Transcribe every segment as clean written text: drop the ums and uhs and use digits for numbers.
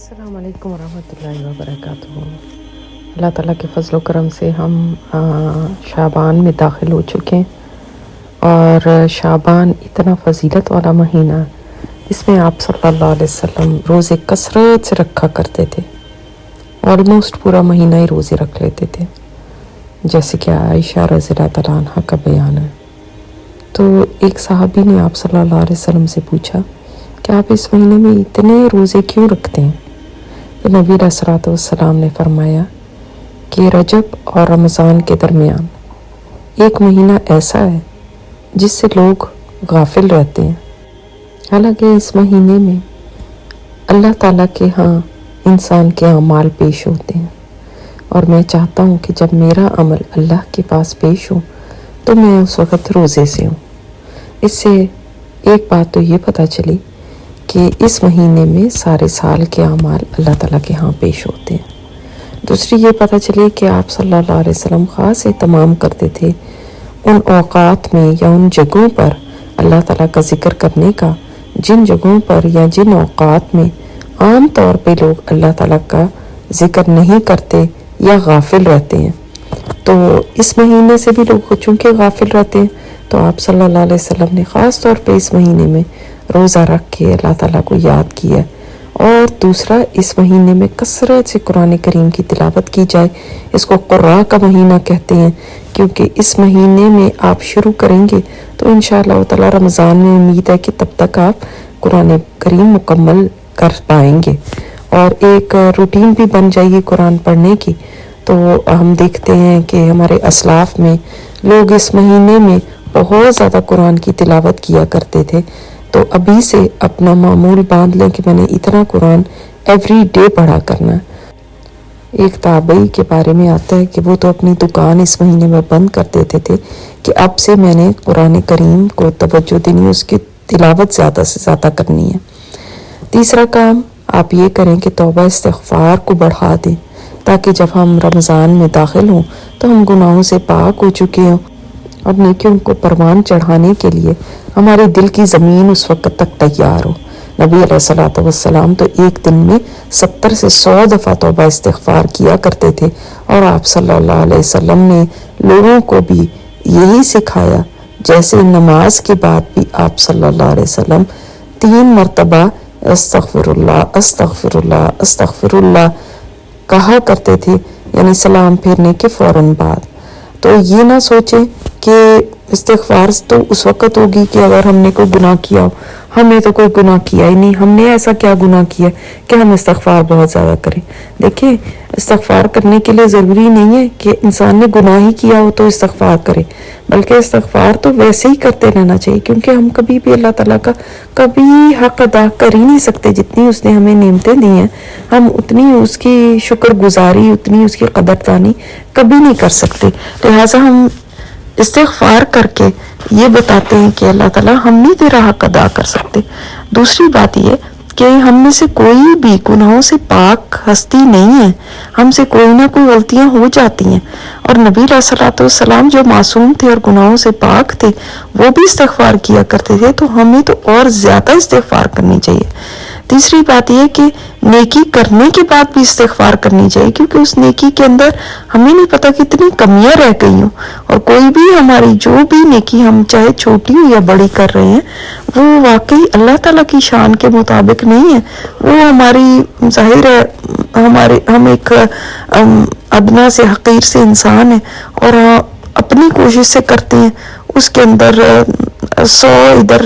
السلام علیکم ورحمۃ اللہ وبرکاتہ۔ اللہ تعالیٰ کے فضل و کرم سے ہم شعبان میں داخل ہو چکے ہیں، اور شعبان اتنا فضیلت والا مہینہ، اس میں آپ صلی اللہ علیہ وسلم روزے کثرت سے رکھا کرتے تھے، آلموسٹ پورا مہینہ ہی روزے رکھ لیتے تھے، جیسے کہ عائشہ رضی اللہ تعالیٰ عنہ کا بیان ہے۔ تو ایک صحابی نے آپ صلی اللہ علیہ وسلم سے پوچھا کہ آپ اس مہینے میں اتنے روزے کیوں رکھتے ہیں؟ تو نبی علیہ الصلوۃ والسلام نے فرمایا کہ رجب اور رمضان کے درمیان ایک مہینہ ایسا ہے جس سے لوگ غافل رہتے ہیں، حالانکہ اس مہینے میں اللہ تعالیٰ کے ہاں انسان کے اعمال پیش ہوتے ہیں، اور میں چاہتا ہوں کہ جب میرا عمل اللہ کے پاس پیش ہو تو میں اس وقت روزے سے ہوں۔ اس سے ایک بات تو یہ پتہ چلی کہ اس مہینے میں سارے سال کے اعمال اللہ تعالیٰ کے ہاں پیش ہوتے ہیں۔ دوسری یہ پتہ چلی کہ آپ صلی اللہ علیہ وسلم خاص اہتمام کرتے تھے ان اوقات میں یا ان جگہوں پر اللہ تعالیٰ کا ذکر کرنے کا جن جگہوں پر یا جن اوقات میں عام طور پہ لوگ اللہ تعالیٰ کا ذکر نہیں کرتے یا غافل رہتے ہیں۔ تو اس مہینے سے بھی لوگ چونکہ غافل رہتے ہیں، تو آپ صلی اللہ علیہ وسلم نے خاص طور پہ اس مہینے میں روزہ رکھ کے اللہ تعالیٰ کو یاد کیا۔ اور دوسرا، اس مہینے میں کثرت سے قرآن کریم کی تلاوت کی جائے۔ اس کو قراء کا مہینہ کہتے ہیں، کیونکہ اس مہینے میں آپ شروع کریں گے تو انشاءاللہ تعالیٰ رمضان میں امید ہے کہ تب تک آپ قرآن کریم مکمل کر پائیں گے، اور ایک روٹین بھی بن جائے گی قرآن پڑھنے کی۔ تو ہم دیکھتے ہیں کہ ہمارے اسلاف میں لوگ اس مہینے میں بہت زیادہ قرآن کی تلاوت کیا کرتے تھے، تو ابھی سے اپنا معمول باندھ لیں کہ میں نے اتنا قرآن ایوری ڈے پڑھا کرنا ہے۔ ایک تابعی کے بارے میں آتا ہے کہ وہ تو اپنی دکان اس مہینے میں بند کر دیتے تھے کہ اب سے میں نے قرآن کریم کو توجہ دینی، اس کی تلاوت زیادہ سے زیادہ کرنی ہے۔ تیسرا کام آپ یہ کریں کہ توبہ استغفار کو بڑھا دیں، تاکہ جب ہم رمضان میں داخل ہوں تو ہم گناہوں سے پاک ہو چکے ہوں، اور نیکیوں کو پروان چڑھانے کے لیے ہمارے دل کی زمین اس وقت تک تیار ہو۔ نبی علیہ الصلوۃ والسلام تو ایک دن میں 70 سے 100 دفعہ توبہ استغفار کیا کرتے تھے، اور آپ صلی اللہ علیہ وسلم نے لوگوں کو بھی یہی سکھایا۔ جیسے نماز کے بعد بھی آپ صلی اللہ علیہ وسلم 3 مرتبہ استغفر اللہ استغفر اللہ استغفر اللہ کہا کرتے تھے، یعنی سلام پھیرنے کے فوراً بعد۔ تو یہ نہ سوچیں کہ استغفار تو اس وقت ہوگی کہ اگر ہم نے کوئی گناہ کیا ہو۔ ہم نے تو کوئی گناہ کیا ہی نہیں، ہم نے ایسا کیا گناہ کیا کہ ہم استغفار بہت زیادہ کریں۔ دیکھیں، استغفار کرنے کے لیے ضروری نہیں ہے کہ انسان نے گناہ ہی کیا ہو تو استغفار کرے، بلکہ استغفار تو ویسے ہی کرتے رہنا چاہیے، کیونکہ ہم کبھی بھی اللہ تعالیٰ کا کبھی حق ادا کر ہی نہیں سکتے۔ جتنی اس نے ہمیں نعمتیں دی ہیں، ہم اتنی اس کی شکر گزاری، اتنی اس کی قدردانی کبھی نہیں کر سکتے۔ لہٰذا ہم استغفار کر کے یہ بتاتے ہیں کہ اللہ تعالیٰ ہم نہیں تیرا حق ادا کر سکتے۔ دوسری بات یہ کہ ہم میں سے کوئی بھی گناہوں سے پاک ہستی نہیں ہے، ہم سے کوئی نہ کوئی غلطیاں ہو جاتی ہیں، اور نبی علیہ الصلوۃ والسلام جو معصوم تھے اور گناہوں سے پاک تھے، وہ بھی استغفار کیا کرتے تھے، تو ہمیں تو اور زیادہ استغفار کرنی چاہیے۔ تیسری بات یہ کہ نیکی کرنے کے بعد بھی استغفار کرنی چاہیے، کیونکہ اس نیکی کے اندر ہمیں نہیں پتا کتنی کمیاں رہ گئی ہوں، اور کوئی بھی ہماری جو بھی نیکی ہم چاہے چھوٹی ہو یا بڑی کر رہے ہیں، وہ واقعی اللہ تعالیٰ کی شان کے مطابق نہیں ہے۔ وہ ہماری ظاہر ہے، ہم ایک ادنا سے حقیر سے انسان ہیں، اور اپنی کوشش سے کرتے ہیں، اس کے اندر 100 ادھر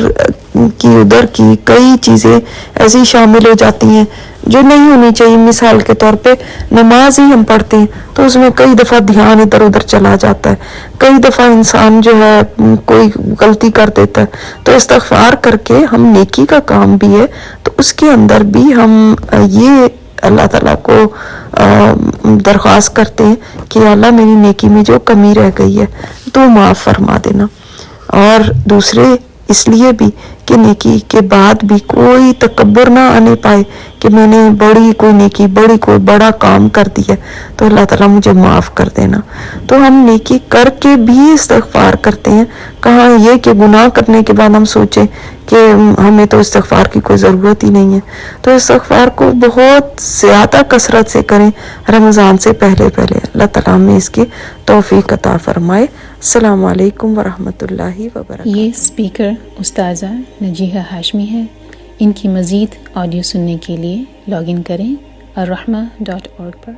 کی ادھر کی کئی چیزیں ایسی شامل ہو جاتی ہیں جو نہیں ہونی چاہیے۔ مثال کے طور پہ نماز ہی ہم پڑھتے ہیں تو اس میں کئی دفعہ دھیان ادھر ادھر چلا جاتا ہے، کئی دفعہ انسان جو ہے کوئی غلطی کر دیتا ہے، تو استغفار کر کے ہم نیکی کا کام بھی ہے تو اس کے اندر بھی ہم یہ اللہ تعالیٰ کو درخواست کرتے ہیں کہ اللہ میری نیکی میں جو کمی رہ گئی ہے تو معاف فرما دینا۔ اور دوسرے اس لیے بھی کہ نیکی کے بعد بھی کوئی تکبر نہ آنے پائے کہ میں نے بڑی کوئی نیکی کوئی بڑا کام کر دیا تو اللہ تعالیٰ مجھے معاف کر دینا. تو ہم نیکی کر کے بھی استغفار کرتے ہیں. کہاں یہ کہ گناہ کرنے کے بعد ہم سوچیں کہ ہمیں تو استغفار کی کوئی ضرورت ہی نہیں ہے. تو استغفار کو بہت زیادہ کثرت سے کریں رمضان سے پہلے. اللہ تعالیٰ ہمیں اس کی توفیق عطا فرمائے. السلام علیکم ورحمۃ اللہ وبرکاتہ. یہ اسپیکر استاذہ نجیحہ ہاشمی ہے. ان کی مزید آڈیو سننے کے لیے لاگ ان کریں الرحمہ.org پر.